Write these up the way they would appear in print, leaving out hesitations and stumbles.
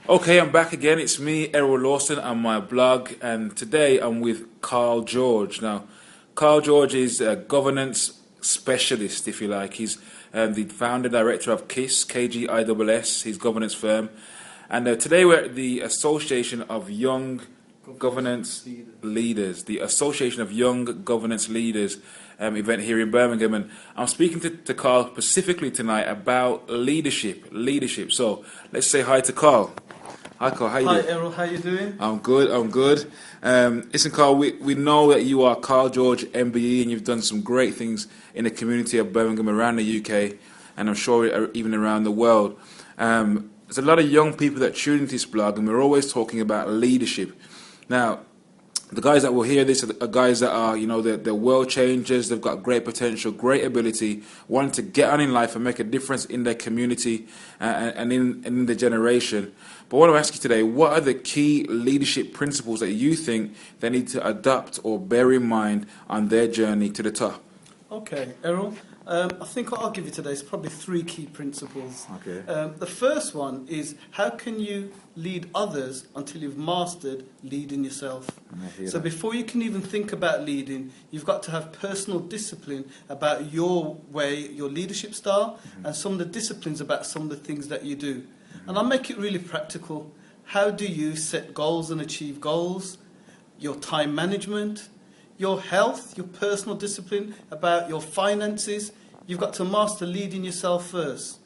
Okay, I'm back again. It's me, Errol Lawson, on my blog, and today I'm with Karl George. Now, Karl George is a governance specialist, if you like. He's the founder director of KISS, KGISS, his governance firm. And today we're at the Association of Young Governance Leaders, the Association of Young Governance Leaders event here in Birmingham. And I'm speaking to Karl specifically tonight about leadership. So let's say hi to Karl. Hi Karl, how you doing? Hi Errol, how you doing? I'm good. Listen Karl, we know that you are Karl George MBE and you've done some great things in the community of Birmingham, around the UK, and I'm sure even around the world. There's a lot of young people that tune into this blog, and we're always talking about leadership. Now, the guys that will hear this are guys that are, they're world changers. They've got great potential, great ability, wanting to get on in life and make a difference in their community and in the generation. But I want to ask you today, what are the key leadership principles that you think they need to adopt or bear in mind on their journey to the top? Okay, Errol. I think what I'll give you today is probably three key principles. Okay. The first one is, how can you lead others until you've mastered leading yourself? So before you can even think about leading, you've got to have personal discipline about your way, your leadership style, and some of the disciplines about some of the things that you do. And I'll make it really practical. How do you set goals and achieve goals? Your time management, your health, your personal discipline about your finances. You've got to master leading yourself first.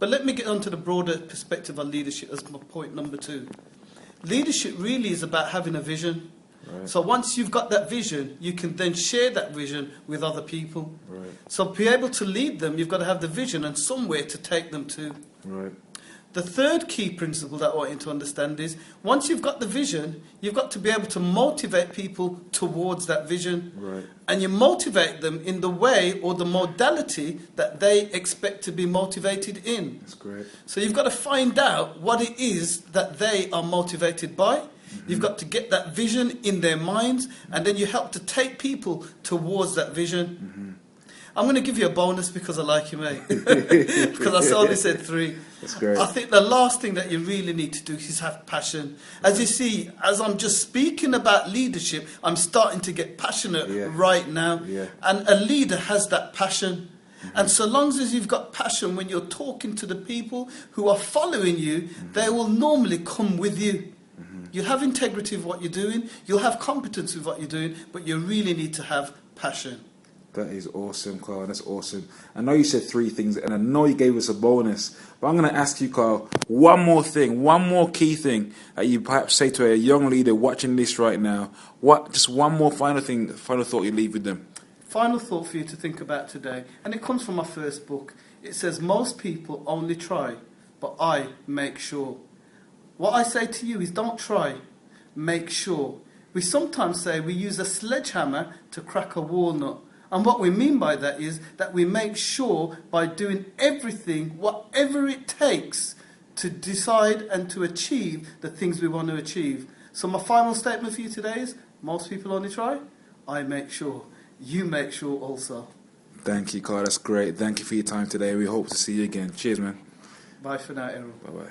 But let me get on to the broader perspective on leadership as my point number two. Leadership really is about having a vision. Right. So once you've got that vision, you can then share that vision with other people. Right. So to be able to lead them, you've got to have the vision and somewhere to take them to. Right. The third key principle that I want you to understand is, once you've got the vision, you've got to be able to motivate people towards that vision. Right. And you motivate them in the way or the modality that they expect to be motivated in. That's great. So you've got to find out what it is that they are motivated by. You've got to get that vision in their minds, and then you help to take people towards that vision. I'm going to give you a bonus because I like you, mate. Because I only said three. That's great. I think the last thing that you really need to do is have passion. As you see, as I'm just speaking about leadership, I'm starting to get passionate right now. Yeah. And a leader has that passion. And so long as you've got passion when you're talking to the people who are following you, they will normally come with you. You'll have integrity of what you're doing, you'll have competence with what you're doing, but you really need to have passion. That is awesome, Karl. That's awesome. I know you said three things, and I know you gave us a bonus, but I'm going to ask you, Karl, one more thing, one more key thing that you perhaps say to a young leader watching this right now. Just one more final thought you leave with them. Final thought for you to think about today, and it comes from my first book. It says, most people only try, but I make sure. What I say to you is, don't try, make sure. We sometimes say we use a sledgehammer to crack a walnut. And what we mean by that is that we make sure by doing everything, whatever it takes, to decide and to achieve the things we want to achieve. So my final statement for you today is, most people only try, I make sure. You make sure also. Thank you, Karl. That's great. Thank you for your time today. We hope to see you again. Cheers, man. Bye for now, Errol. Bye-bye.